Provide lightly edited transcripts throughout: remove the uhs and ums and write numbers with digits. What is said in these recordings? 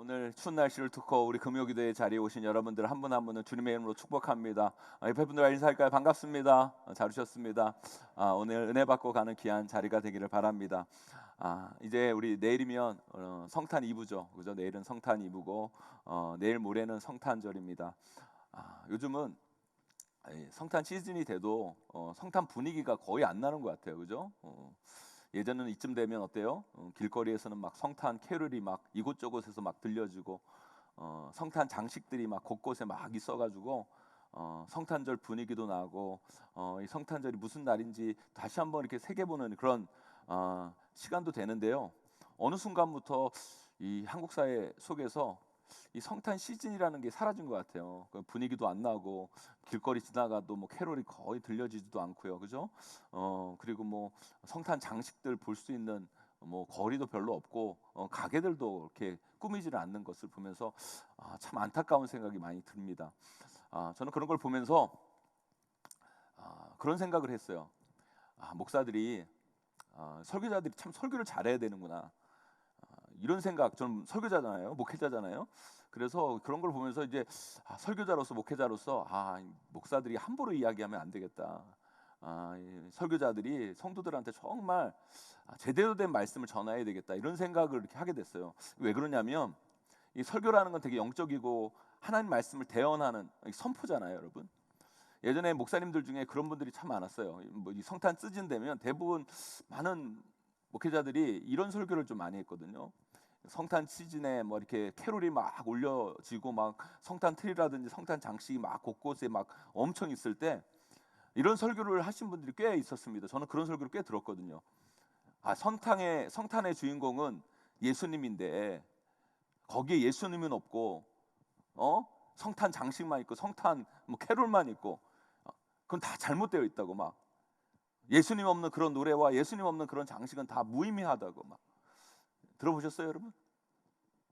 오늘 추운 날씨를 뚫고 우리 금요기도의 자리에 오신 여러분들 한 분 한 분은 주님의 이름으로 축복합니다. 옆에 분들과 인사할까요? 반갑습니다. 잘 오셨습니다. 오늘 은혜 받고 가는 귀한 자리가 되기를 바랍니다. 이제 우리 내일이면 성탄 2부죠. 그죠? 내일은 성탄 2부고 내일 모레는 성탄절입니다. 요즘은 성탄 시즌이 돼도 성탄 분위기가 거의 안 나는 것 같아요. 그죠? 예전에는 이쯤 되면 어때요? 길거리에서는 막 성탄 캐롤이 막 이곳저곳에서 막 들려주고 성탄 장식들이 막 곳곳에 막 있어가지고 성탄절 분위기도 나고 이 성탄절이 무슨 날인지 다시 한번 이렇게 새겨보는 그런 시간도 되는데요. 어느 순간부터 이 한국 사회 속에서 이 성탄 시즌이라는 게 사라진 것 같아요. 분위기도 안 나고 길거리 지나가도 뭐 캐롤이 거의 들려지지도 않고요, 그죠? 그리고 뭐 성탄 장식들 볼 수 있는 뭐 거리도 별로 없고 가게들도 이렇게 꾸미지를 않는 것을 보면서 참 안타까운 생각이 많이 듭니다. 저는 그런 걸 보면서 그런 생각을 했어요. 목사들이 설교자들이 참 설교를 잘해야 되는구나. 이런 생각, 저는 설교자잖아요, 목회자잖아요. 그래서 그런 걸 보면서 이제 설교자로서 목회자로서 목사들이 함부로 이야기하면 안 되겠다. 이 설교자들이 성도들한테 정말 제대로 된 말씀을 전해야 되겠다, 이런 생각을 이렇게 하게 됐어요. 왜 그러냐면 이 설교라는 건 되게 영적이고 하나님 말씀을 대언하는 선포잖아요, 여러분. 예전에 목사님들 중에 그런 분들이 참 많았어요. 뭐 이 성탄 시즌 되면 대부분 많은 목회자들이 이런 설교를 좀 많이 했거든요. 성탄 시즌에 뭐 이렇게 캐롤이 막 올려지고 막 성탄 트리라든지 성탄 장식이 막 곳곳에 막 엄청 있을 때 이런 설교를 하신 분들이 꽤 있었습니다. 저는 그런 설교를 꽤 들었거든요. 성탄의 주인공은 예수님인데 거기에 예수님은 없고 성탄 장식만 있고 성탄 뭐 캐롤만 있고 그건 다 잘못되어 있다고, 막 예수님 없는 그런 노래와 예수님 없는 그런 장식은 다 무의미하다고 막. 들어보셨어요, 여러분?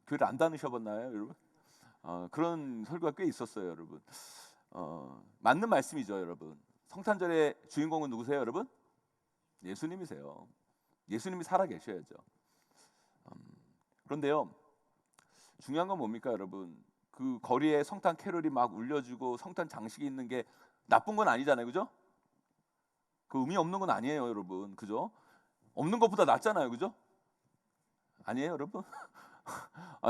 교회를 안 다니셔봤나요, 여러분? 그런 설교가 꽤 있었어요, 여러분. 맞는 말씀이죠, 여러분. 성탄절의 주인공은 누구세요, 여러분? 예수님이세요. 예수님이 살아 계셔야죠. 그런데요, 중요한 건 뭡니까, 여러분? 그 거리에 성탄 캐롤이 막 울려주고 성탄 장식이 있는 게 나쁜 건 아니잖아요, 그죠? 그 의미 없는 건 아니에요, 여러분. 그죠? 없는 것보다 낫잖아요, 그죠? 아니에요, 여러분?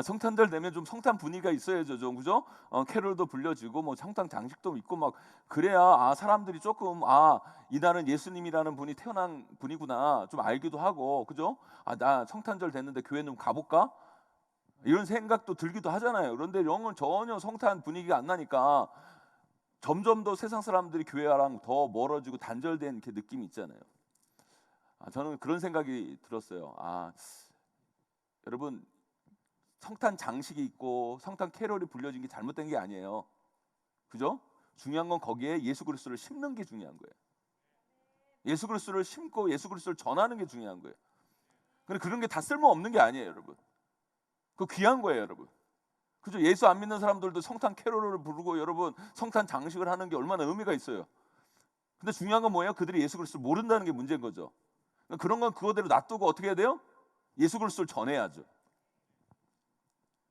성탄절 되면 좀 성탄 분위기가 있어야죠, 좀, 그죠? 캐롤도 불려지고 뭐 성탄 장식도 있고 막 그래야 사람들이 조금 이날은 예수님이라는 분이 태어난 분이구나 좀 알기도 하고, 그죠? 나 성탄절 됐는데 교회 좀 가볼까? 이런 생각도 들기도 하잖아요. 그런데 영은 전혀 성탄 분위기가 안 나니까 점점 더 세상 사람들이 교회랑 더 멀어지고 단절된 이렇게 느낌이 있잖아요. 저는 그런 생각이 들었어요. 여러분, 성탄 장식이 있고 성탄 캐롤이 불려진 게 잘못된 게 아니에요, 그죠? 중요한 건 거기에 예수 그리스도를 심는 게 중요한 거예요. 예수 그리스도를 심고 예수 그리스도를 전하는 게 중요한 거예요. 근데 그런 게 다 쓸모없는 게 아니에요, 여러분. 그거 귀한 거예요, 여러분. 그죠? 예수 안 믿는 사람들도 성탄 캐롤을 부르고 여러분 성탄 장식을 하는 게 얼마나 의미가 있어요. 근데 중요한 건 뭐예요? 그들이 예수 그리스도를 모른다는 게 문제인 거죠. 그런 건 그거대로 놔두고 어떻게 해야 돼요? 예수 그리스도를 전해야죠.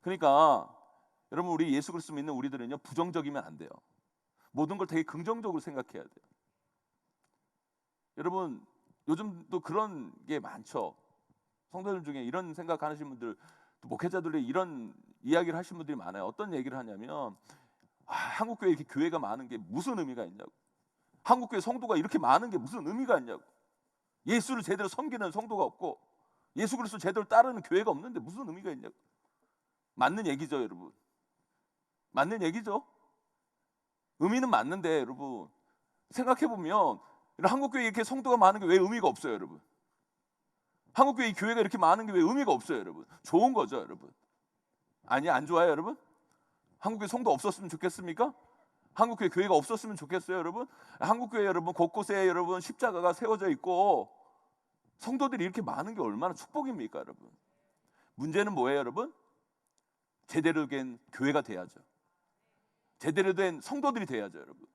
그러니까 여러분, 우리 예수 그리스도 믿는 우리들은요, 부정적이면 안 돼요. 모든 걸 되게 긍정적으로 생각해야 돼요. 여러분, 요즘도 그런 게 많죠. 성도들 중에 이런 생각하시는 분들, 또 목회자들이 이런 이야기를 하시는 분들이 많아요. 어떤 얘기를 하냐면 한국교회 이렇게 교회가 많은 게 무슨 의미가 있냐고. 한국교회 성도가 이렇게 많은 게 무슨 의미가 있냐고. 예수를 제대로 섬기는 성도가 없고 예수 그리스도 제대로 따르는 교회가 없는데 무슨 의미가 있냐고. 맞는 얘기죠, 여러분. 맞는 얘기죠. 의미는 맞는데 여러분, 생각해보면 한국교회 이렇게 성도가 많은 게 왜 의미가 없어요, 여러분? 한국교회 교회가 이렇게 많은 게 왜 의미가 없어요, 여러분? 좋은 거죠, 여러분. 아니, 안 좋아요, 여러분? 한국교회 성도 없었으면 좋겠습니까? 한국교회 교회가 없었으면 좋겠어요, 여러분? 한국교회 여러분 곳곳에 여러분 십자가가 세워져 있고 성도들이 이렇게 많은 게 얼마나 축복입니까, 여러분? 문제는 뭐예요, 여러분? 제대로 된 교회가 돼야죠. 제대로 된 성도들이 돼야죠, 여러분.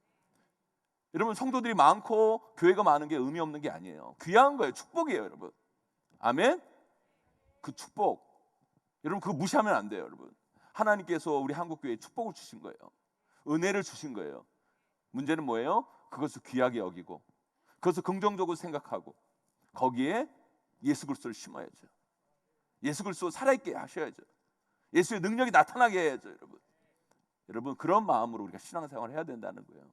여러분, 성도들이 많고 교회가 많은 게 의미 없는 게 아니에요. 귀한 거예요. 축복이에요, 여러분. 아멘. 그 축복, 여러분, 그거 무시하면 안 돼요, 여러분. 하나님께서 우리 한국교회에 축복을 주신 거예요. 은혜를 주신 거예요. 문제는 뭐예요? 그것을 귀하게 여기고 그것을 긍정적으로 생각하고 거기에 예수 그리스도를 심어야죠. 예수 그리스도 살아있게 하셔야죠. 예수의 능력이 나타나게 해야죠. 여러분 그런 마음으로 우리가 신앙생활을 해야 된다는 거예요.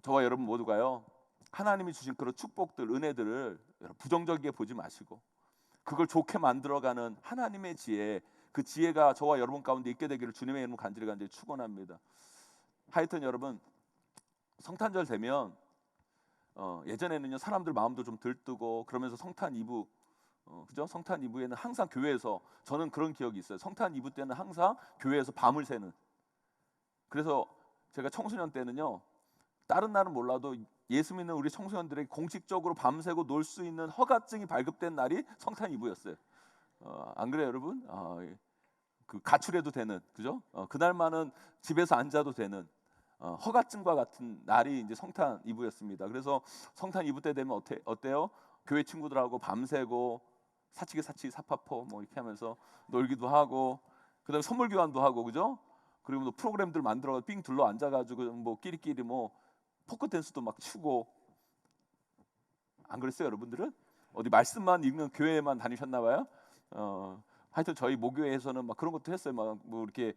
저와 여러분 모두가요, 하나님이 주신 그런 축복들, 은혜들을 부정적이게 보지 마시고 그걸 좋게 만들어가는 하나님의 지혜, 그 지혜가 저와 여러분 가운데 있게 되기를 주님의 이름으로 간절히 축원합니다. 하여튼 여러분 성탄절 되면 예전에는요 사람들 마음도 좀 들뜨고 그러면서 성탄 이브 그죠? 성탄 이브에는 항상 교회에서, 저는 그런 기억이 있어요. 성탄 이브 때는 항상 교회에서 밤을 새는. 그래서 제가 청소년 때는요, 다른 날은 몰라도 예수 믿는 우리 청소년들에게 공식적으로 밤새고 놀 수 있는 허가증이 발급된 날이 성탄 이브였어요. 안 그래요, 여러분? 그 가출해도 되는, 그죠? 그날만은 집에서 앉아도 되는 허가증과 같은 날이 이제 성탄 이브였습니다. 그래서 성탄 이브 때 되면 어때요? 교회 친구들하고 밤새고 사치기 사파포 뭐 이렇게 하면서 놀기도 하고, 그다음에 선물 교환도 하고, 그죠? 그리고 또 프로그램들 만들어 삥 둘러 앉아가지고 뭐 끼리끼리 뭐 포크 댄스도 막 추고. 안 그랬어요, 여러분들은? 어디 말씀만 읽는 교회에만 다니셨나 봐요. 하여튼 저희 모교회에서는 막 그런 것도 했어요. 막 뭐 이렇게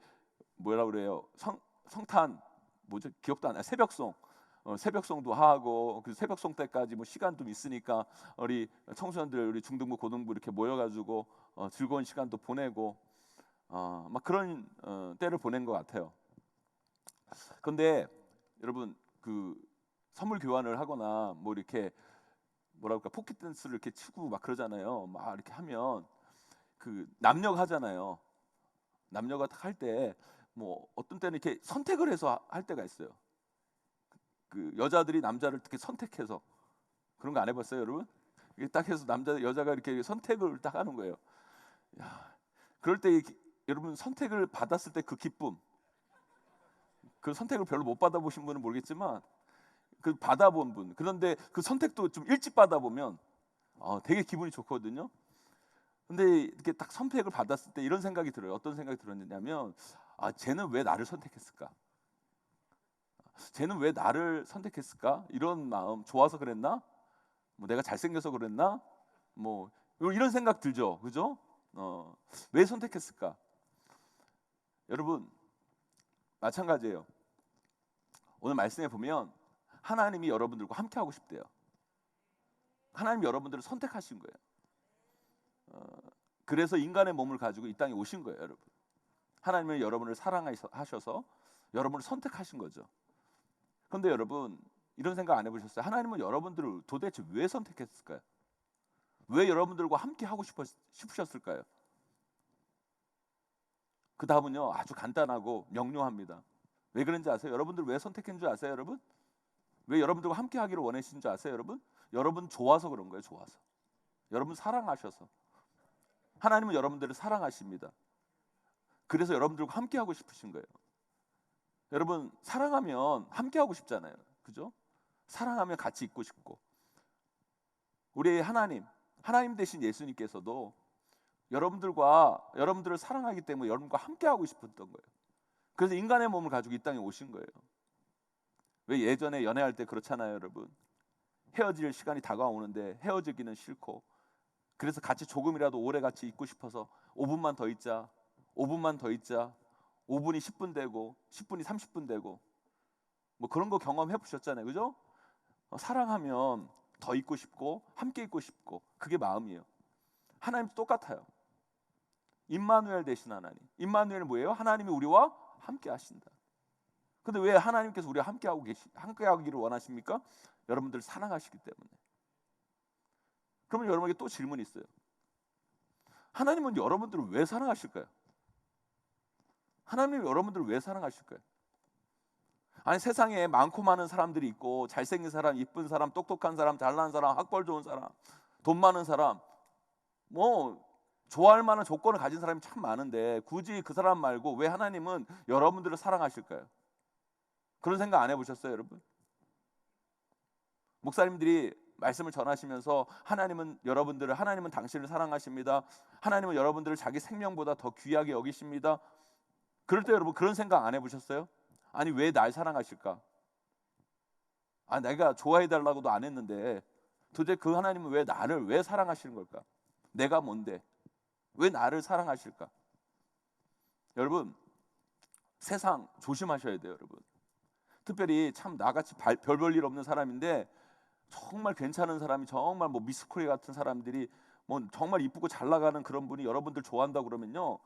뭐라 그래요? 성탄 뭐죠? 기억도 안 나. 새벽송도 하고, 그 새벽송 때까지 뭐 시간 좀 있으니까 우리 청소년들, 우리 중등부, 고등부 이렇게 모여가지고 즐거운 시간도 보내고 막 그런 때를 보낸 것 같아요. 그런데 여러분 그 선물 교환을 하거나 뭐 이렇게 뭐랄까 포켓 댄스를 이렇게 치고 막 그러잖아요. 막 이렇게 하면 그 남녀가 하잖아요. 남녀가 할 때 뭐 어떤 때는 이렇게 선택을 해서 할 때가 있어요. 그 여자들이 남자를 이렇게 선택해서, 그런 거 안 해봤어요, 여러분? 이게 딱 해서 여자가 이렇게 선택을 딱 하는 거예요. 야, 그럴 때 여러분 선택을 받았을 때 그 기쁨, 그 선택을 별로 못 받아보신 분은 모르겠지만 그 받아본 분, 그런데 그 선택도 좀 일찍 받아보면 되게 기분이 좋거든요. 근데 이렇게 딱 선택을 받았을 때 이런 생각이 들어요. 어떤 생각이 들었냐면, 쟤는 왜 나를 선택했을까? 쟤는 왜 나를 선택했을까? 이런 마음, 좋아서 그랬나? 뭐 내가 잘생겨서 그랬나? 뭐 이런 생각 들죠, 그죠? 왜 선택했을까? 여러분 마찬가지예요. 오늘 말씀에 보면 하나님이 여러분들과 함께 하고 싶대요. 하나님이 여러분들을 선택하신 거예요. 그래서 인간의 몸을 가지고 이 땅에 오신 거예요, 여러분. 하나님은 여러분을 사랑하셔서 여러분을 선택하신 거죠. 그런데 여러분 이런 생각 안 해보셨어요? 하나님은 여러분들을 도대체 왜 선택했을까요? 왜 여러분들과 함께 하고 싶으셨을까요? 그 답은요 아주 간단하고 명료합니다. 왜 그런지 아세요? 여러분들 왜 선택한 줄 아세요, 여러분? 왜 여러분들과 함께 하기를 원하신 줄 아세요, 여러분? 여러분 좋아서 그런 거예요. 좋아서. 여러분 사랑하셔서. 하나님은 여러분들을 사랑하십니다. 그래서 여러분들과 함께 하고 싶으신 거예요. 여러분 사랑하면 함께 하고 싶잖아요, 그죠? 사랑하면 같이 있고 싶고. 우리 하나님 대신 예수님께서도 여러분들을 사랑하기 때문에 여러분과 함께 하고 싶었던 거예요. 그래서 인간의 몸을 가지고 이 땅에 오신 거예요. 왜 예전에 연애할 때 그렇잖아요, 여러분. 헤어질 시간이 다가오는데 헤어지기는 싫고, 그래서 같이 조금이라도 오래 같이 있고 싶어서 5분만 더 있자, 5분만 더 있자, 5분이 10분 되고 10분이 30분 되고, 뭐 그런 거 경험해 보셨잖아요, 그죠? 사랑하면 더 있고 싶고 함께 있고 싶고, 그게 마음이에요. 하나님도 똑같아요. 임마누엘 되신 하나님. 임마누엘은 뭐예요? 하나님이 우리와 함께 하신다. 근데 왜 하나님께서 우리와 함께 하기를 원하십니까? 여러분들 사랑하시기 때문에. 그러면 여러분에게 또 질문이 있어요. 하나님은 여러분들을 왜 사랑하실까요? 하나님이 여러분들을 왜 사랑하실까요? 아니 세상에 많고 많은 사람들이 있고, 잘생긴 사람, 이쁜 사람, 똑똑한 사람, 잘난 사람, 학벌 좋은 사람, 돈 많은 사람, 뭐 좋아할 만한 조건을 가진 사람이 참 많은데 굳이 그 사람 말고 왜 하나님은 여러분들을 사랑하실까요? 그런 생각 안 해보셨어요, 여러분? 목사님들이 말씀을 전하시면서 하나님은 당신을 사랑하십니다. 하나님은 여러분들을 자기 생명보다 더 귀하게 여기십니다. 그럴 때 여러분 그런 생각 안 해보셨어요? 아니 왜 날 사랑하실까? 내가 좋아해 달라고도 안 했는데 도대체 그 하나님은 왜 나를 왜 사랑하시는 걸까? 내가 뭔데? 왜 나를 사랑하실까? 여러분 세상 조심하셔야 돼요, 여러분. 특별히 참 나같이 별 볼 일 없는 사람인데 정말 괜찮은 사람이 정말 뭐 미스코리 같은 사람들이 뭐 정말 이쁘고 잘 나가는 그런 분이 여러분들 좋아한다 그러면요,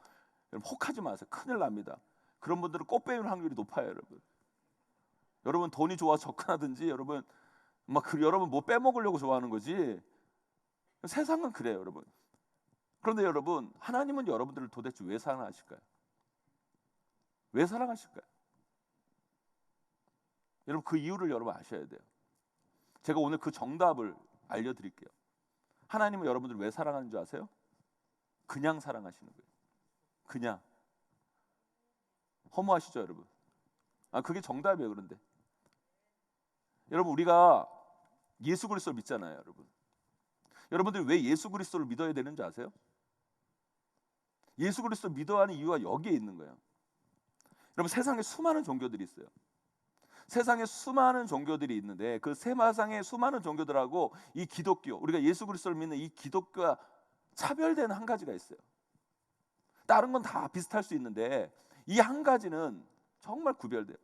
여러분 혹하지 마세요. 큰일 납니다. 그런 분들은 꽃뱀일 확률이 높아요, 여러분. 여러분 돈이 좋아서 접근하든지 여러분 여러분 뭐 빼먹으려고 좋아하는 거지. 세상은 그래요, 여러분. 그런데 여러분 하나님은 여러분들을 도대체 왜 사랑하실까요? 왜 사랑하실까요? 여러분 그 이유를 여러분 아셔야 돼요. 제가 오늘 그 정답을 알려드릴게요. 하나님은 여러분들을 왜 사랑하는 줄 아세요? 그냥 사랑하시는 거예요. 그냥. 허무하시죠, 여러분? 그게 정답이에요. 그런데 여러분 우리가 예수 그리스도를 믿잖아요, 여러분. 여러분들 왜 예수 그리스도를 믿어야 되는지 아세요? 예수 그리스도를 믿어야 하는 이유가 여기에 있는 거예요. 여러분 세상에 수많은 종교들이 있어요. 세상에 수많은 종교들이 있는데 그 세상의 수많은 종교들하고 이 기독교, 우리가 예수 그리스도를 믿는 이 기독교가 차별되는 한 가지가 있어요. 다른 건 다 비슷할 수 있는데 이 한 가지는 정말 구별돼요.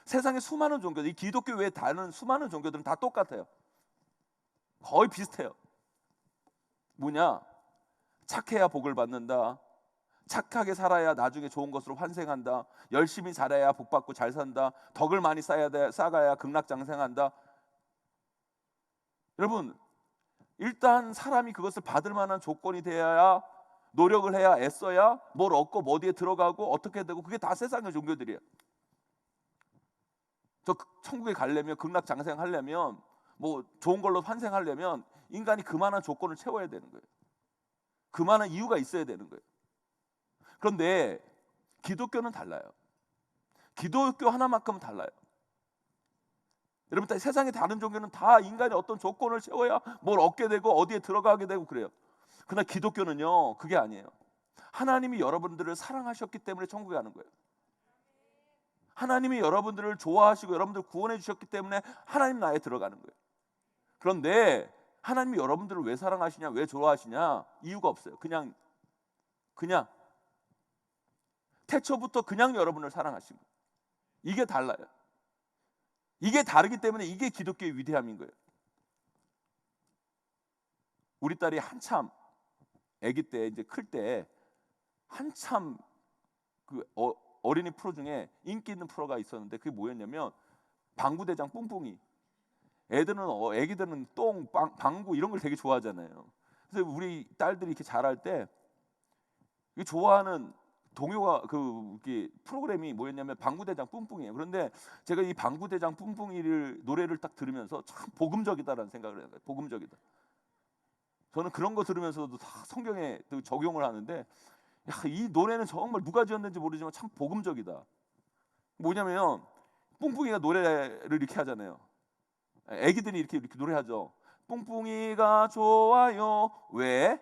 세상의 수많은 종교들, 이 기독교 외에 다른 수많은 종교들은 다 똑같아요. 거의 비슷해요. 뭐냐? 착해야 복을 받는다. 착하게 살아야 나중에 좋은 것으로 환생한다. 열심히 잘해야 복 받고 잘 산다. 덕을 많이 쌓아야 극락장생한다. 여러분 일단 사람이 그것을 받을 만한 조건이 되어야, 노력을 해야, 애써야 뭘 얻고 뭐 어디에 들어가고 어떻게 되고, 그게 다 세상의 종교들이에요. 저 천국에 가려면, 극락장생하려면, 뭐 좋은 걸로 환생하려면 인간이 그만한 조건을 채워야 되는 거예요. 그만한 이유가 있어야 되는 거예요. 그런데 기독교는 달라요. 기독교 하나만큼은 달라요. 여러분 세상의 다른 종교는 다 인간이 어떤 조건을 채워야 뭘 얻게 되고 어디에 들어가게 되고 그래요. 그러나 기독교는요 그게 아니에요. 하나님이 여러분들을 사랑하셨기 때문에 천국에 가는 거예요. 하나님이 여러분들을 좋아하시고 여러분들을 구원해 주셨기 때문에 하나님 나라에 들어가는 거예요. 그런데 하나님이 여러분들을 왜 사랑하시냐, 왜 좋아하시냐, 이유가 없어요. 그냥 태초부터 그냥 여러분을 사랑하신 거예요. 이게 달라요. 이게 다르기 때문에 이게 기독교의 위대함인 거예요. 우리 딸이 한참 아기 때, 이제 클 때 한참 그 어린이 프로 중에 인기 있는 프로가 있었는데 그게 뭐였냐면 방구대장 뿡뿡이. 애기들은 똥, 방구 이런 걸 되게 좋아하잖아요. 그래서 우리 딸들이 이렇게 자랄 때 좋아하는 동요가 이게 프로그램이 뭐였냐면 방구대장 뿡뿡이에요. 그런데 제가 이 방구대장 뿡뿡이를 노래를 딱 들으면서 참 복음적이다라는 생각을 해요. 복음적이다. 저는 그런 거 들으면서도 다 성경에 적용을 하는데, 이 노래는 정말 누가 지었는지 모르지만 참 복음적이다. 뭐냐면 뿡뿡이가 노래를 이렇게 하잖아요. 애기들이 이렇게 노래하죠. 뿡뿡이가 좋아요. 왜?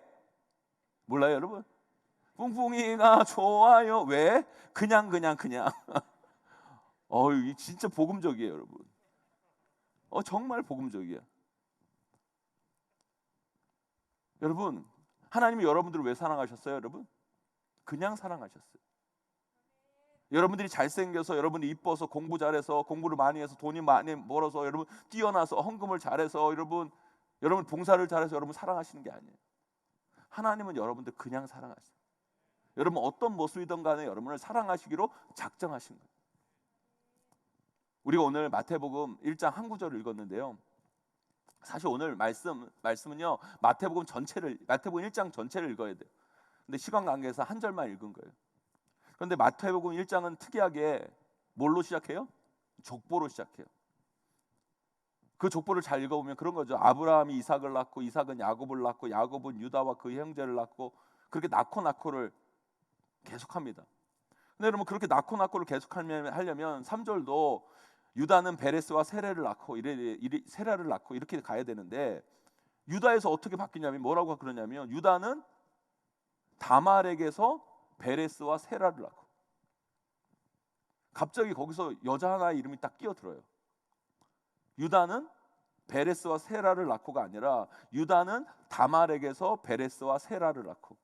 몰라요, 여러분? 뿡뿡이가 좋아요. 왜? 그냥. 이 진짜 복음적이에요, 여러분. 정말 복음적이에요. 여러분, 하나님이 여러분들을 왜 사랑하셨어요, 여러분? 그냥 사랑하셨어요. 여러분들이 잘생겨서, 여러분이 이뻐서, 공부 잘해서, 공부를 많이 해서, 돈이 많이 벌어서, 여러분 뛰어나서, 헌금을 잘해서, 여러분 봉사를 잘해서 여러분 사랑하시는 게 아니에요. 하나님은 여러분들 그냥 사랑하세요. 여러분 어떤 모습이든 간에 여러분을 사랑하시기로 작정하신 거예요. 우리가 오늘 마태복음 1장 한 구절을 읽었는데요. 사실 오늘 말씀은요 마태복음 1장 전체를 읽어야 돼요. 근데 시간 관계에서 한 절만 읽은 거예요. 그런데 마태복음 1장은 특이하게 뭘로 시작해요? 족보로 시작해요. 그 족보를 잘 읽어보면 그런 거죠. 아브라함이 이삭을 낳고, 이삭은 야곱을 낳고, 야곱은 유다와 그 형제를 낳고, 그렇게 낳고를 계속합니다. 근데 여러분 그렇게 낳고를 계속하려면 3절도 유다는 베레스와 세라를 낳고 세라를 낳고 이렇게 가야 되는데 유다에서 어떻게 바뀌냐면 뭐라고 그러냐면 유다는 다말에게서 베레스와 세라를 낳고 갑자기 거기서 여자 하나의 이름이 딱 끼어들어요. 유다는 베레스와 세라를 낳고가 아니라 유다는 다말에게서 베레스와 세라를 낳고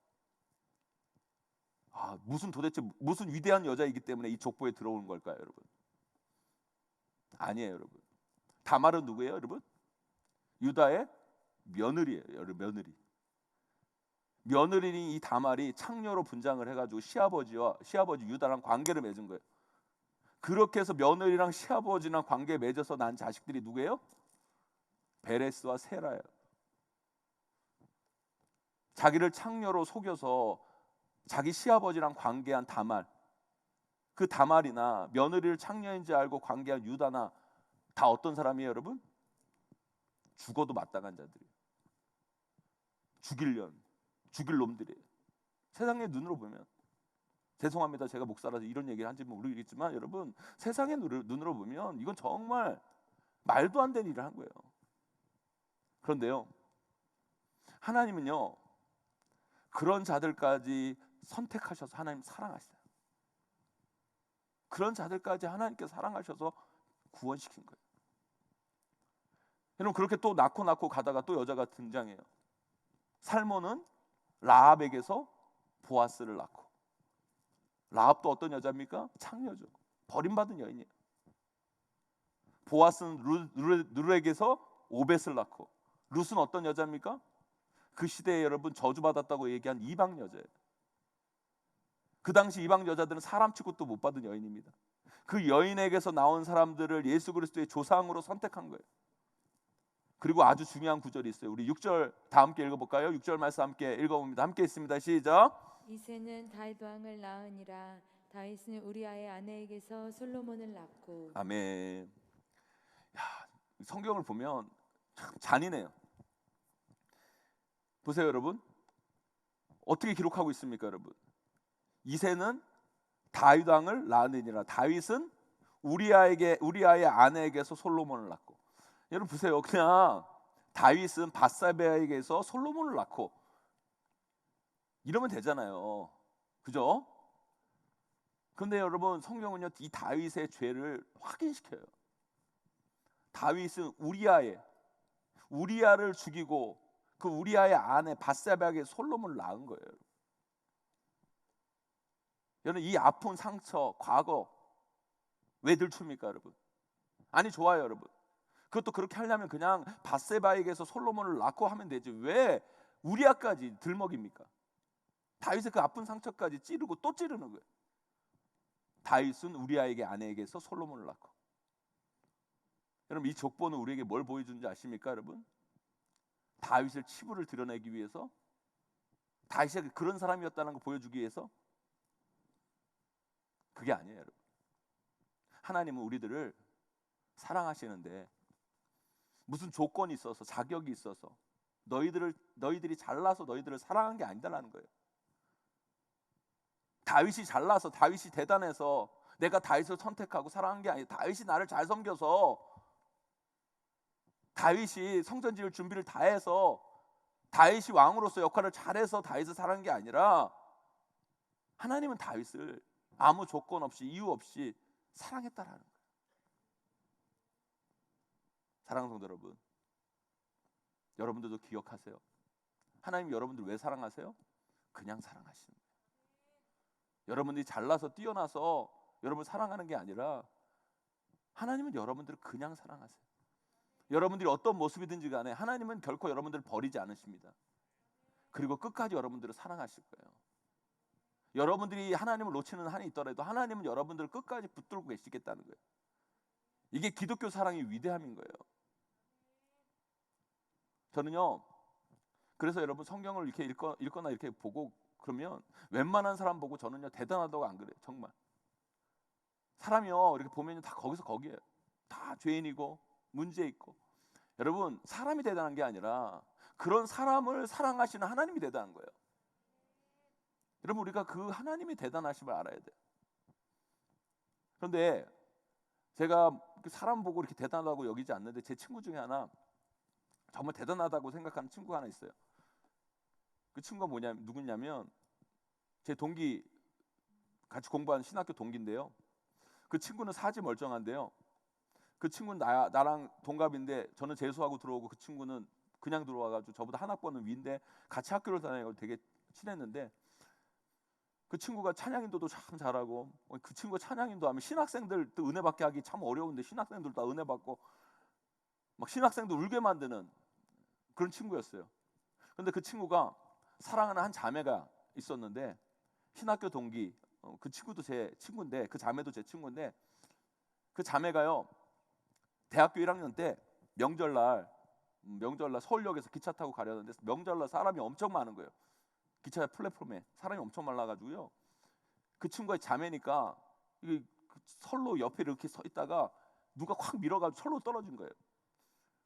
도대체 무슨 위대한 여자이기 때문에 이 족보에 들어오는 걸까요, 여러분? 아니에요, 여러분. 다말은 누구예요, 여러분? 유다의 며느리예요, 여러분. 며느리인 이 다말이 창녀로 분장을 해가지고 시아버지 유다랑 관계를 맺은 거예요. 그렇게 해서 며느리랑 시아버지랑 관계 맺어서 난 자식들이 누구예요? 베레스와 세라예요. 자기를 창녀로 속여서 자기 시아버지랑 관계한 다말, 그 다말이나 며느리를 창녀인지 알고 관계한 유다나 다 어떤 사람이에요, 여러분? 죽어도 마땅한 자들이에요. 죽일 놈들이에요. 세상의 눈으로 보면, 죄송합니다, 제가 목사라서 이런 얘기를 한지 모르겠지만 여러분, 세상의 눈으로 보면 이건 정말 말도 안 되는 일을 한 거예요. 그런데요, 하나님은요 그런 자들까지 선택하셔서 하나님 사랑하시잖아요. 그런 자들까지 하나님께서 사랑하셔서 구원시킨 거예요. 여러분, 그렇게 또 낳고 가다가 또 여자가 등장해요. 살몬은 라합에게서 보아스를 낳고, 라합도 어떤 여자입니까? 창녀죠. 버림받은 여인이에요. 보아스는 룻에게서 오벳을 낳고, 룻은 어떤 여자입니까? 그 시대에 여러분 저주받았다고 얘기한 이방 여자예요. 그 당시 이방 여자들은 사람 취급도 못 받은 여인입니다. 그 여인에게서 나온 사람들을 예수 그리스도의 조상으로 선택한 거예요. 그리고 아주 중요한 구절이 있어요. 우리 6절 다 함께 읽어볼까요? 6절 말씀 함께 읽어봅니다. 함께 있습니다. 시작. 이새는 다윗 왕을 낳으니라. 다윗은 우리아의 아내에게서 솔로몬을 낳고. 아멘. 성경을 보면 참 잔인해요. 보세요, 여러분. 어떻게 기록하고 있습니까, 여러분? 이새는 다윗 왕을 낳으니라. 다윗은 우리아의 아내에게서 솔로몬을 낳고. 여러분 보세요. 그냥 다윗은 밧사베에게서 솔로몬을 낳고 이러면 되잖아요. 그죠? 그런데 여러분, 성경은요 이 다윗의 죄를 확인시켜요. 다윗은 우리아를 죽이고 그 우리아의 아내 밧사베에게 솔로몬을 낳은 거예요. 여러분, 이 아픈 상처, 과거 왜 들춥니까, 여러분? 아니, 좋아요, 여러분. 그것도 그렇게 하려면 그냥 밧세바에게서 솔로몬을 낳고 하면 되지, 왜 우리아까지 들먹입니까? 다윗의 그 아픈 상처까지 찌르고 또 찌르는 거예요. 다윗은 우리아에게 아내에게서 솔로몬을 낳고. 여러분, 이 족보는 우리에게 뭘 보여주는지 아십니까, 여러분? 다윗의 치부를 드러내기 위해서, 다윗이 그런 사람이었다는 걸 보여주기 위해서. 그게 아니에요, 여러분. 하나님은 우리들을 사랑하시는데 무슨 조건이 있어서, 자격이 있어서 너희들이 잘나서 너희들을 사랑한 게 아니다라는 거예요. 다윗이 잘나서, 다윗이 대단해서 내가 다윗을 선택하고 사랑한 게 아니에요. 다윗이 나를 잘 섬겨서, 다윗이 성전 지을 준비를 다 해서, 다윗이 왕으로서 역할을 잘해서 다윗을 사랑한 게 아니라 하나님은 다윗을 아무 조건 없이, 이유 없이 사랑했다라는 거예요. 사랑하는 성도 여러분, 여러분들도 기억하세요. 하나님 여러분들 왜 사랑하세요? 그냥 사랑하시는 거예요. 여러분들이 잘나서 뛰어나서 여러분을 사랑하는 게 아니라 하나님은 여러분들을 그냥 사랑하세요. 여러분들이 어떤 모습이든지 간에 하나님은 결코 여러분들을 버리지 않으십니다. 그리고 끝까지 여러분들을 사랑하실 거예요. 여러분들이 하나님을 놓치는 한이 있더라도 하나님은 여러분들을 끝까지 붙들고 계시겠다는 거예요. 이게 기독교 사랑의 위대함인 거예요. 저는요, 그래서 여러분 성경을 이렇게 읽거나 이렇게 보고 그러면 웬만한 사람 보고 저는요 대단하다고 안 그래요. 정말 사람이요 이렇게 보면 다 거기서 거기에요. 다 죄인이고 문제 있고. 여러분, 사람이 대단한 게 아니라 그런 사람을 사랑하시는 하나님이 대단한 거예요. 여러분, 우리가 그 하나님이 대단하심을 알아야 돼요. 그런데 제가 사람 보고 이렇게 대단하다고 여기지 않는데 제 친구 중에 하나 정말 대단하다고 생각하는 친구가 하나 있어요. 그 친구가 누구냐면 제 동기, 같이 공부하는 신학교 동기인데요. 그 친구는 사지 멀쩡한데요. 그 친구는 나랑 동갑인데 저는 재수하고 들어오고 그 친구는 그냥 들어와가지고 저보다 한 학번은 위인데 같이 학교를 다니고 되게 친했는데 그 친구가 찬양인도도 참 잘하고 그 친구가 찬양인도 하면 신학생들도 은혜 받게 하기 참 어려운데 신학생들 다 은혜 받고 막 신학생도 울게 만드는 그런 친구였어요. 근데 그 친구가 사랑하는 한 자매가 있었는데 신학교 동기, 그 친구도 제 친구인데 그 자매도 제 친구인데 그 자매가요 대학교 1학년 때 명절날 서울역에서 기차 타고 가려는데 명절날 사람이 엄청 많은 거예요. 기차 플랫폼에 사람이 엄청 많아가지고요. 그 친구의 자매니까 이 선로 옆에 이렇게 서 있다가 누가 확 밀어가지고 선로 떨어진 거예요.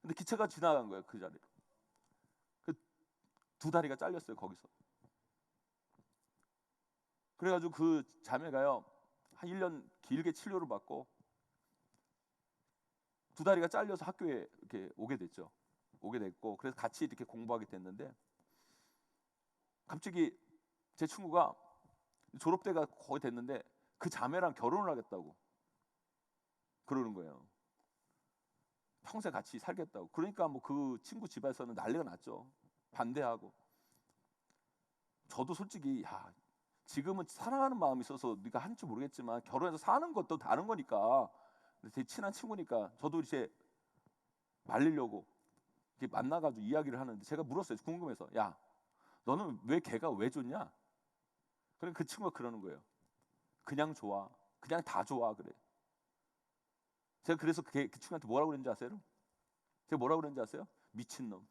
근데 기차가 지나간 거예요 그 자리에. 그 두 다리가 잘렸어요 거기서. 그래가지고 그 자매가요 한 1년 길게 치료를 받고 두 다리가 잘려서 학교에 이렇게 오게 됐고 그래서 같이 이렇게 공부하게 됐는데 갑자기 제 친구가 졸업 때가 거의 됐는데 그 자매랑 결혼을 하겠다고 그러는 거예요. 평생 같이 살겠다고. 그러니까 뭐 그 친구 집에서는 난리가 났죠. 반대하고. 저도 솔직히 지금은 사랑하는 마음이 있어서 네가 한지 모르겠지만 결혼해서 사는 것도 다른 거니까 되게 친한 친구니까 저도 이제 말리려고 이렇게 만나가지고 이야기를 하는데 제가 물었어요. 궁금해서. 야, 너는 왜 걔가 왜 좋냐? 그러니까 그 친구가 그러는 거예요. 그냥 좋아. 그냥 다 좋아 그래. 제가 그래서 그 친구한테 뭐라고 그랬는지 아세요? 제가 뭐라고 그랬는지 아세요? 미친놈.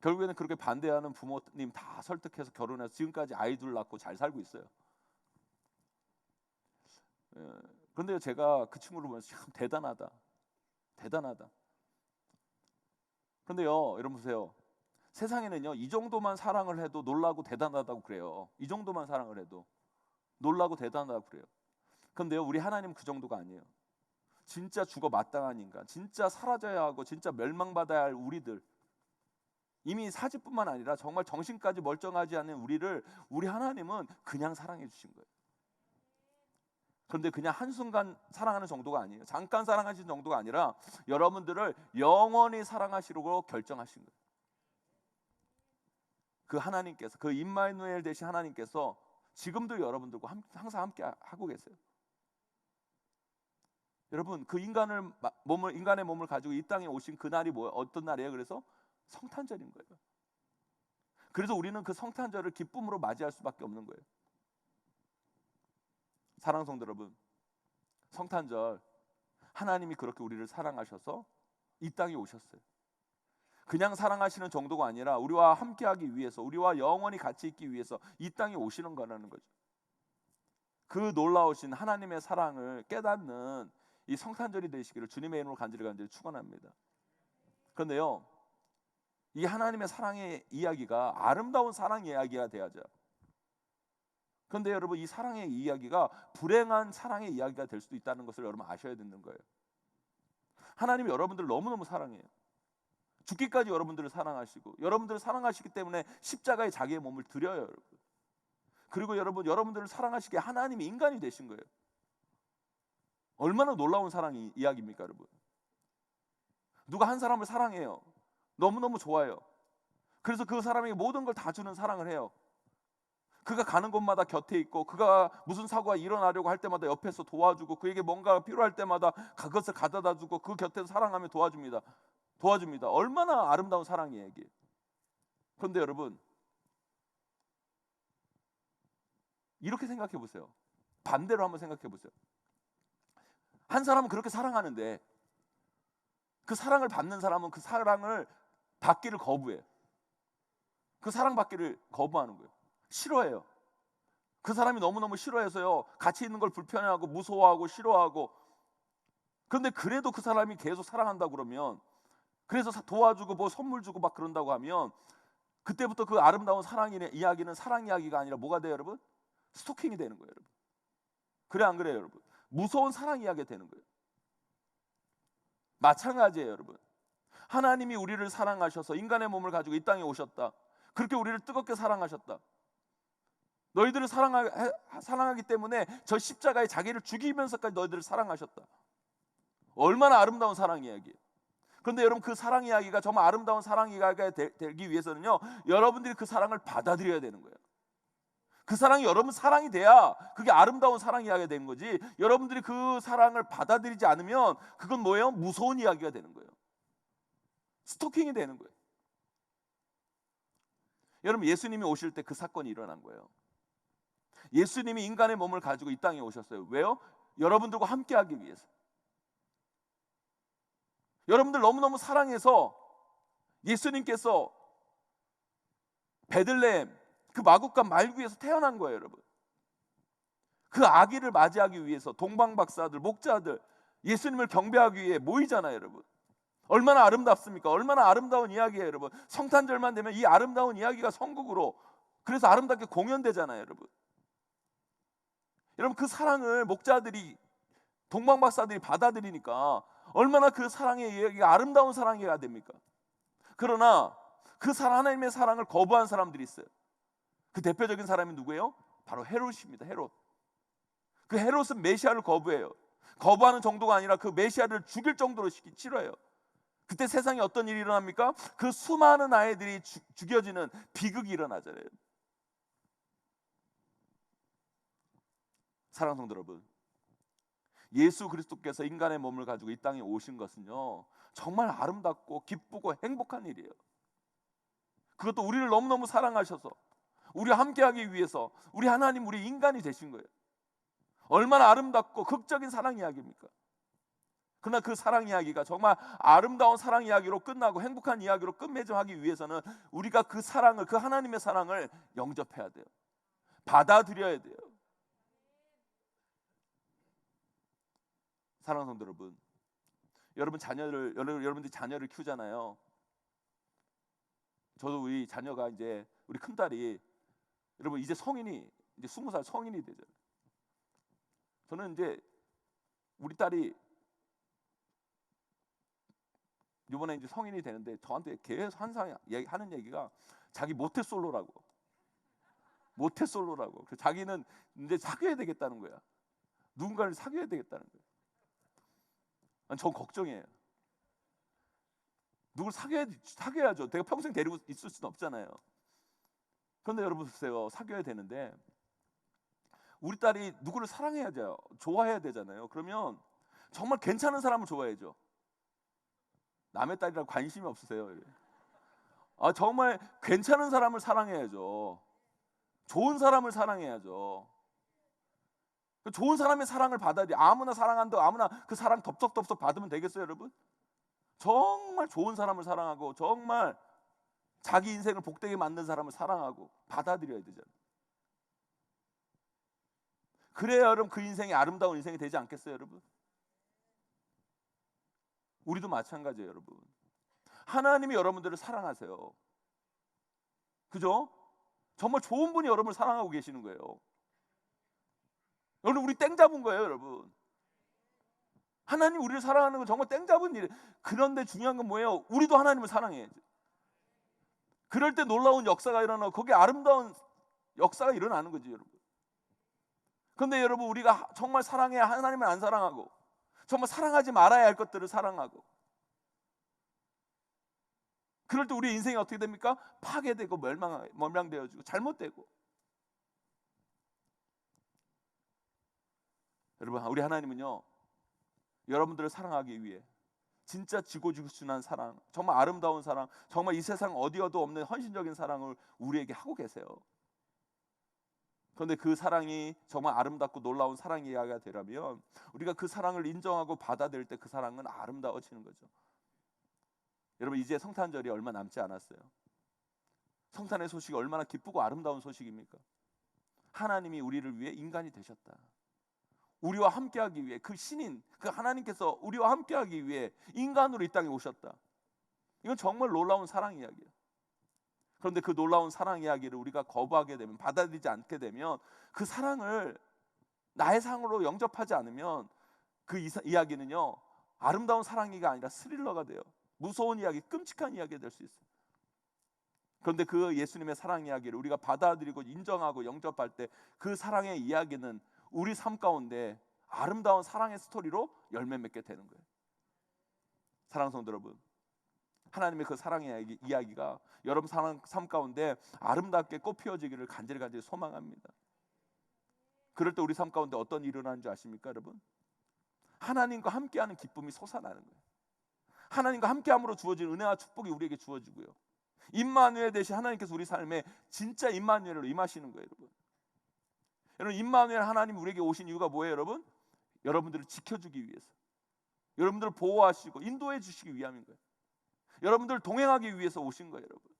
결국에는 그렇게 반대하는 부모님 다 설득해서 결혼해서 지금까지 아이들 낳고 잘 살고 있어요. 그런데 제가 그 친구를 보면서 참 대단하다. 그런데요, 여러분 보세요. 세상에는요, 이 정도만 사랑을 해도 놀라고 대단하다고 그래요. 이 정도만 사랑을 해도 놀라고 대단하다고 그래요. 그런데요, 우리 하나님은 그 정도가 아니에요. 진짜 죽어 마땅한 인간, 진짜 사라져야 하고 진짜 멸망받아야 할 우리들, 이미 사지뿐만 아니라 정말 정신까지 멀쩡하지 않은 우리 하나님은 그냥 사랑해 주신 거예요. 그런데 그냥 한순간 사랑하는 정도가 아니에요. 잠깐 사랑하신 정도가 아니라 여러분들을 영원히 사랑하시려고 결정하신 거예요. 그 하나님께서, 그 임마누엘 되신 하나님께서 지금도 여러분들과 항상 함께 하고 계세요. 여러분, 그 인간의 몸을 가지고 이 땅에 오신 그 날이 어떤 날이에요? 그래서 성탄절인 거예요. 그래서 우리는 그 성탄절을 기쁨으로 맞이할 수밖에 없는 거예요. 사랑하는 성도 여러분, 성탄절 하나님이 그렇게 우리를 사랑하셔서 이 땅에 오셨어요. 그냥 사랑하시는 정도가 아니라 우리와 함께하기 위해서, 우리와 영원히 같이 있기 위해서 이 땅에 오시는 거라는 거죠. 그 놀라우신 하나님의 사랑을 깨닫는 이 성탄절이 되시기를 주님의 이름으로 간절히 축원합니다. 그런데요, 이 하나님의 사랑의 이야기가 아름다운 사랑 이야기가 돼야죠. 그런데 여러분, 이 사랑의 이야기가 불행한 사랑의 이야기가 될 수도 있다는 것을 여러분 아셔야 되는 거예요. 하나님이 여러분들을 너무너무 사랑해요. 죽기까지 여러분들을 사랑하시고, 여러분들을 사랑하시기 때문에 십자가에 자기의 몸을 드려요, 여러분. 그리고 여러분들을 사랑하시기에 하나님이 인간이 되신 거예요. 얼마나 놀라운 사랑 이야기입니까, 여러분? 누가 한 사람을 사랑해요. 너무너무 좋아요. 그래서 그 사람에게 모든 걸 다 주는 사랑을 해요. 그가 가는 곳마다 곁에 있고, 그가 무슨 사고가 일어나려고 할 때마다 옆에서 도와주고, 그에게 뭔가 필요할 때마다 그것을 가져다 주고, 그 곁에서 사랑하며 도와줍니다. 얼마나 아름다운 사랑이에요, 이게. 그런데 여러분, 이렇게 생각해 보세요. 반대로 한번 생각해 보세요. 한 사람은 그렇게 사랑하는데 그 사랑을 받는 사람은 그 사랑을 받기를 거부해요. 그 사랑 받기를 거부하는 거예요. 싫어해요. 그 사람이 너무너무 싫어해서요, 같이 있는 걸 불편해하고 무서워하고 싫어하고. 그런데 그래도 그 사람이 계속 사랑한다고 그러면, 그래서 도와주고 뭐 선물 주고 막 그런다고 하면, 그때부터 그 아름다운 사랑의 이야기는 사랑 이야기가 아니라 뭐가 돼요, 여러분? 스토킹이 되는 거예요, 여러분. 그래 안 그래요, 여러분? 무서운 사랑 이야기가 되는 거예요. 마찬가지예요, 여러분. 하나님이 우리를 사랑하셔서 인간의 몸을 가지고 이 땅에 오셨다. 그렇게 우리를 뜨겁게 사랑하셨다. 너희들을 사랑하기 때문에 저 십자가에 자기를 죽이면서까지 너희들을 사랑하셨다. 얼마나 아름다운 사랑 이야기예요. 그런데 여러분, 그 사랑 이야기가 정말 아름다운 사랑 이야기가 되기 위해서는요, 여러분들이 그 사랑을 받아들여야 되는 거예요. 그 사랑이 여러분 사랑이 돼야 그게 아름다운 사랑 이야기가 되는 거지, 여러분들이 그 사랑을 받아들이지 않으면 그건 뭐예요? 무서운 이야기가 되는 거예요. 스토킹이 되는 거예요. 여러분, 예수님이 오실 때 그 사건이 일어난 거예요. 예수님이 인간의 몸을 가지고 이 땅에 오셨어요. 왜요? 여러분들과 함께하기 위해서. 여러분들 너무너무 사랑해서 예수님께서 베들레헴 그 마구간 말구에서 태어난 거예요, 여러분. 그 아기를 맞이하기 위해서 동방박사들, 목자들 예수님을 경배하기 위해 모이잖아요, 여러분. 얼마나 아름답습니까? 얼마나 아름다운 이야기예요, 여러분. 성탄절만 되면 이 아름다운 이야기가 성국으로, 그래서 아름답게 공연되잖아요, 여러분. 여러분, 그 사랑을 목자들이, 동방박사들이 받아들이니까 얼마나 그 사랑의 이야기가 아름다운 사랑이가 됩니까? 그러나 그 하나님의 사랑을 거부한 사람들이 있어요. 그 대표적인 사람이 누구예요? 바로 헤롯입니다. 헤롯. 그 헤롯은 메시아를 거부해요. 거부하는 정도가 아니라 그 메시아를 죽일 정도로 치러요. 그때 세상에 어떤 일이 일어납니까? 그 수많은 아이들이 죽여지는 비극이 일어나잖아요. 사랑하는 성도 여러분, 예수 그리스도께서 인간의 몸을 가지고 이 땅에 오신 것은요, 정말 아름답고 기쁘고 행복한 일이에요. 그것도 우리를 너무너무 사랑하셔서 우리와 함께하기 위해서 우리 하나님, 우리 인간이 되신 거예요. 얼마나 아름답고 극적인 사랑 이야기입니까? 그러나 그 사랑 이야기가 정말 아름다운 사랑 이야기로 끝나고 행복한 이야기로 끝맺음하기 위해서는 우리가 그 사랑을, 그 하나님의 사랑을 영접해야 돼요. 받아들여야 돼요. 사랑하는 성도 여러분, 여러분들이 자녀를 키우잖아요. 저도 우리 자녀가 이제, 우리 큰딸이 여러분 이제 성인이, 이제 20살 성인이 되잖아요. 저는 이제 우리 딸이 이번에 이제 성인이 되는데 저한테 계속 항상 하는 얘기가 자기 모태솔로라고. 그래서 자기는 이제 사귀어야 되겠다는 거야. 누군가를 사귀어야 되겠다는 거야. 전 걱정이에요. 누굴 사귀어야죠. 내가 평생 데리고 있을 수는 없잖아요. 그런데 여러분 보세요. 사귀어야 되는데 우리 딸이 누구를 사랑해야죠. 좋아해야 되잖아요. 그러면 정말 괜찮은 사람을 좋아해야죠. 남의 딸이라 관심이 없으세요? 정말 괜찮은 사람을 사랑해야죠. 좋은 사람을 사랑해야죠. 좋은 사람의 사랑을 받아야지. 아무나 사랑한다고 아무나 그 사랑 덥석덥석 받으면 되겠어요, 여러분? 정말 좋은 사람을 사랑하고 정말 자기 인생을 복되게 만든 사람을 사랑하고 받아들여야 되잖아요. 그래야 여러분 그 인생이 아름다운 인생이 되지 않겠어요, 여러분? 우리도 마찬가지예요, 여러분. 하나님이 여러분들을 사랑하세요. 그죠? 정말 좋은 분이 여러분을 사랑하고 계시는 거예요. 여러분, 우리 땡 잡은 거예요, 여러분. 하나님 우리를 사랑하는 건 정말 땡 잡은 일이에요. 그런데 중요한 건 뭐예요? 우리도 하나님을 사랑해야죠. 그럴 때 놀라운 역사가 일어나고 거기에 아름다운 역사가 일어나는 거지, 여러분. 그런데 여러분, 우리가 정말 사랑해야 하나님을 안 사랑하고 정말 사랑하지 말아야 할 것들을 사랑하고, 그럴 때 우리 인생이 어떻게 됩니까? 파괴되고 멸망되어지고 잘못되고. 여러분, 우리 하나님은요, 여러분들을 사랑하기 위해 진짜 지고지순한 사랑, 정말 아름다운 사랑, 정말 이 세상 어디에도 없는 헌신적인 사랑을 우리에게 하고 계세요. 그런데 그 사랑이 정말 아름답고 놀라운 사랑 이야기가 되려면 우리가 그 사랑을 인정하고 받아들일 때 그 사랑은 아름다워지는 거죠. 여러분, 이제 성탄절이 얼마 남지 않았어요. 성탄의 소식이 얼마나 기쁘고 아름다운 소식입니까? 하나님이 우리를 위해 인간이 되셨다. 우리와 함께하기 위해, 그 신인, 그 하나님께서 우리와 함께하기 위해 인간으로 이 땅에 오셨다. 이건 정말 놀라운 사랑 이야기예요. 그런데 그 놀라운 사랑 이야기를 우리가 거부하게 되면, 받아들이지 않게 되면 그 사랑을 나의 상으로 영접하지 않으면 그 이야기는요, 아름다운 사랑이가 아니라 스릴러가 돼요. 무서운 이야기, 끔찍한 이야기가 될 수 있어요. 그런데 그 예수님의 사랑 이야기를 우리가 받아들이고 인정하고 영접할 때 그 사랑의 이야기는 우리 삶 가운데 아름다운 사랑의 스토리로 열매 맺게 되는 거예요. 사랑하는 성도 여러분, 하나님의 그 사랑의 이야기가 여러분 삶 가운데 아름답게 꽃피어지기를 간절히 소망합니다. 그럴 때 우리 삶 가운데 어떤 일이 일어나는 줄 아십니까, 여러분? 하나님과 함께하는 기쁨이 솟아나는 거예요. 하나님과 함께함으로 주어진 은혜와 축복이 우리에게 주어지고요. 임마누엘 되신 하나님께서 우리 삶에 진짜 임마누엘로 임하시는 거예요, 여러분. 여러분, 임마누엘 하나님 우리에게 오신 이유가 뭐예요, 여러분? 여러분들을 지켜주기 위해서, 여러분들을 보호하시고 인도해 주시기 위함인 거예요. 여러분들을 동행하기 위해서 오신 거예요, 여러분.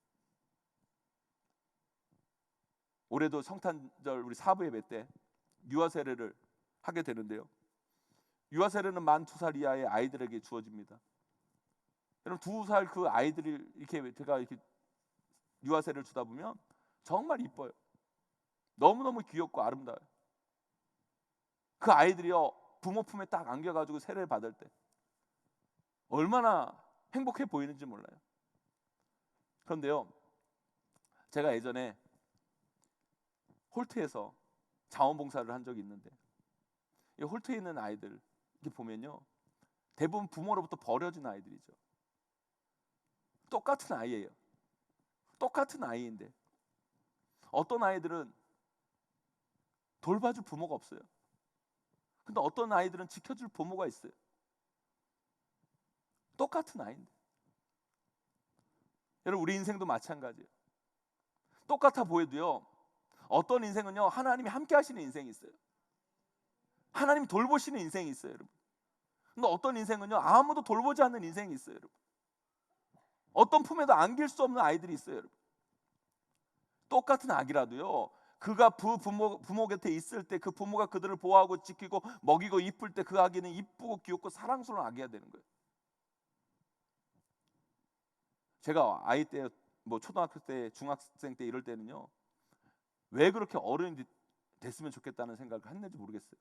올해도 성탄절 우리 사부 예배 때 유아 세례를 하게 되는데요. 유아 세례는 만 2살 이하의 아이들에게 주어집니다. 여러분, 2살 그 아이들이 이렇게 제가 이렇게 유아 세례를 주다 보면 정말 이뻐요. 너무너무 귀엽고 아름다워요. 그 아이들이요, 부모 품에 딱 안겨가지고 세례를 받을 때 얼마나 행복해 보이는지 몰라요. 그런데요, 제가 예전에 홀트에서 자원봉사를 한 적이 있는데, 이 홀트에 있는 아이들 이렇게 보면요, 대부분 부모로부터 버려진 아이들이죠. 똑같은 아이예요. 똑같은 아이인데 어떤 아이들은 돌봐줄 부모가 없어요. 근데 어떤 아이들은 지켜줄 부모가 있어요. 똑같은 아이인데. 여러분, 우리 인생도 마찬가지예요. 똑같아 보여도요, 어떤 인생은요, 하나님이 함께 하시는 인생이 있어요. 하나님 돌보시는 인생이 있어요, 여러분. 근데 어떤 인생은요, 아무도 돌보지 않는 인생이 있어요, 여러분. 어떤 품에도 안길 수 없는 아이들이 있어요, 여러분. 똑같은 아기라도요, 그가 부모 곁에 있을 때 그 부모가 그들을 보호하고 지키고 먹이고 이쁠 때 그 아기는 이쁘고 귀엽고 사랑스러운 아기가 되는 거예요. 제가 아이 때, 뭐 초등학교 때, 중학생 때 이럴 때는요, 왜 그렇게 어른이 됐으면 좋겠다는 생각을 했는지 모르겠어요.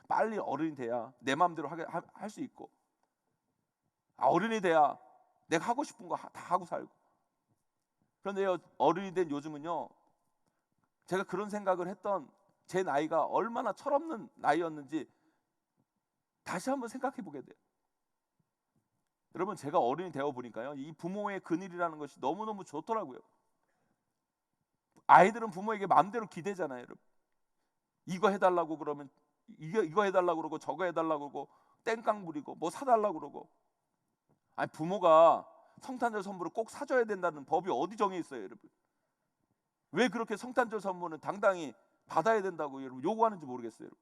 빨리 어른이 돼야 내 마음대로 할 수 있고, 어른이 돼야 내가 하고 싶은 거 다 하고 살고. 그런데요, 어른이 된 요즘은요, 제가 그런 생각을 했던 제 나이가 얼마나 철없는 나이였는지 다시 한번 생각해 보게 돼요. 여러분, 제가 어른이 되어 보니까요, 이 부모의 그늘이라는 것이 너무너무 좋더라고요. 아이들은 부모에게 마음대로 기대잖아요, 여러분. 이거 해달라고 그러면 이거 해달라고 그러고 저거 해달라고 그러고 땡깡 부리고 뭐 사달라고 그러고. 아니, 부모가 성탄절 선물을 꼭 사줘야 된다는 법이 어디 정해 있어요, 여러분? 왜 그렇게 성탄절 선물은 당당히 받아야 된다고 여러분 요구하는지 모르겠어요, 여러분.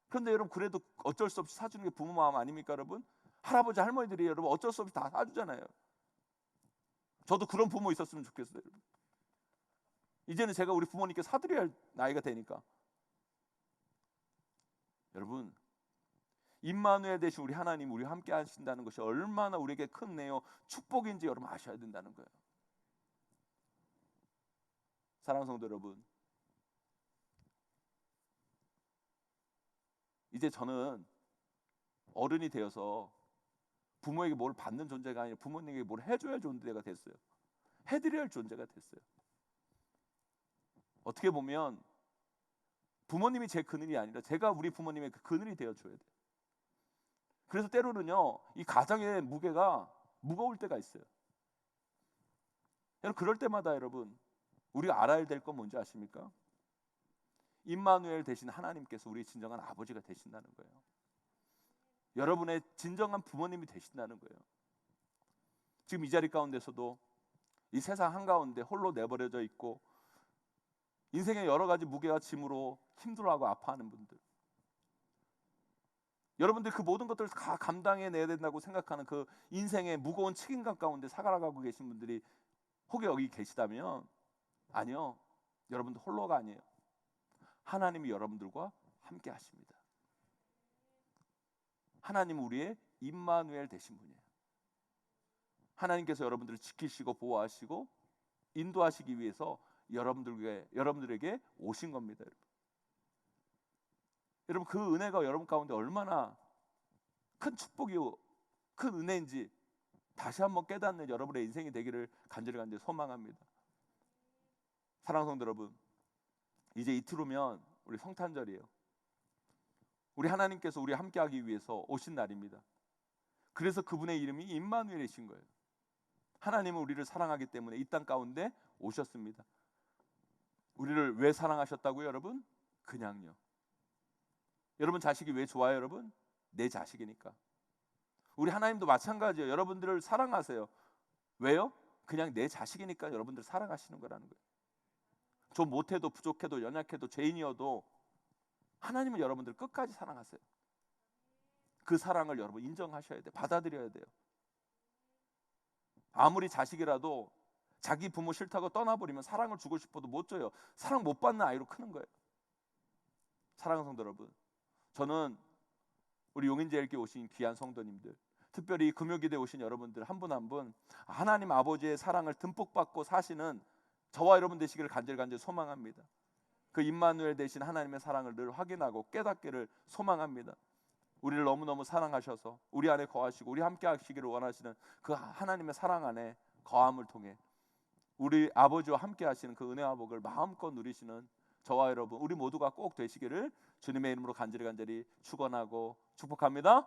그런데 여러분, 그래도 어쩔 수 없이 사주는 게 부모 마음 아닙니까, 여러분? 할아버지 할머니들이 여러분 어쩔 수 없이 다 사주잖아요. 저도 그런 부모 있었으면 좋겠어요, 여러분. 이제는 제가 우리 부모님께 사드려야 할 나이가 되니까. 여러분, 임마누엘 되신 우리 하나님 우리와 함께 하신다는 것이 얼마나 우리에게 큰 은혜요 축복인지 여러분 아셔야 된다는 거예요. 사랑하는 성도 여러분, 이제 저는 어른이 되어서 부모에게 뭘 받는 존재가 아니라 부모님에게 뭘 해줘야 할 존재가 됐어요. 해드려야 할 존재가 됐어요. 어떻게 보면 부모님이 제 그늘이 아니라 제가 우리 부모님의 그 그늘이 되어줘야 돼요. 그래서 때로는요, 이 가정의 무게가 무거울 때가 있어요. 여러분, 그럴 때마다 여러분, 우리가 알아야 될 건 뭔지 아십니까? 임마누엘 되신 하나님께서 우리의 진정한 아버지가 되신다는 거예요. 여러분의 진정한 부모님이 되신다는 거예요. 지금 이 자리 가운데서도 이 세상 한가운데 홀로 내버려져 있고 인생의 여러 가지 무게와 짐으로 힘들어하고 아파하는 분들, 여러분들 그 모든 것들을 다 감당해내야 된다고 생각하는 그 인생의 무거운 책임감 가운데 살아가고 계신 분들이 혹여 여기 계시다면, 아니요, 여러분들 홀로가 아니에요. 하나님이 여러분들과 함께 하십니다. 하나님은 우리의 임마누엘 되신 분이에요. 하나님께서 여러분들을 지키시고 보호하시고 인도하시기 위해서 여러분들에게 오신 겁니다, 여러분. 여러분 그 은혜가 여러분 가운데 얼마나 큰 축복이요 큰 은혜인지 다시 한번 깨닫는 여러분의 인생이 되기를 간절히 소망합니다. 사랑하는 성도 여러분, 이제 이틀 후면 우리 성탄절이에요. 우리 하나님께서 우리 함께하기 위해서 오신 날입니다. 그래서 그분의 이름이 임마누엘이신 거예요. 하나님은 우리를 사랑하기 때문에 이 땅 가운데 오셨습니다. 우리를 왜 사랑하셨다고요, 여러분? 그냥요. 여러분 자식이 왜 좋아요, 여러분? 내 자식이니까. 우리 하나님도 마찬가지예요. 여러분들을 사랑하세요. 왜요? 그냥 내 자식이니까 여러분들 사랑하시는 거라는 거예요. 좀 못해도 부족해도 연약해도 죄인이어도 하나님은 여러분들 끝까지 사랑하세요. 그 사랑을 여러분 인정하셔야 돼요. 받아들여야 돼요. 아무리 자식이라도 자기 부모 싫다고 떠나버리면 사랑을 주고 싶어도 못 줘요. 사랑 못 받는 아이로 크는 거예요. 사랑하는 성도 여러분, 저는 우리 용인제일교회 오신 귀한 성도님들, 특별히 금요기대에 오신 여러분들 한 분 한 분 하나님 아버지의 사랑을 듬뿍 받고 사시는 저와 여러분 되시기를 간절히 소망합니다. 그 임마누엘 되신 하나님의 사랑을 늘 확인하고 깨닫기를 소망합니다. 우리를 너무너무 사랑하셔서 우리 안에 거하시고 우리 함께 하시기를 원하시는 그 하나님의 사랑 안에 거함을 통해 우리 아버지와 함께 하시는 그 은혜와 복을 마음껏 누리시는 저와 여러분 우리 모두가 꼭 되시기를 주님의 이름으로 간절히 축원하고 축복합니다.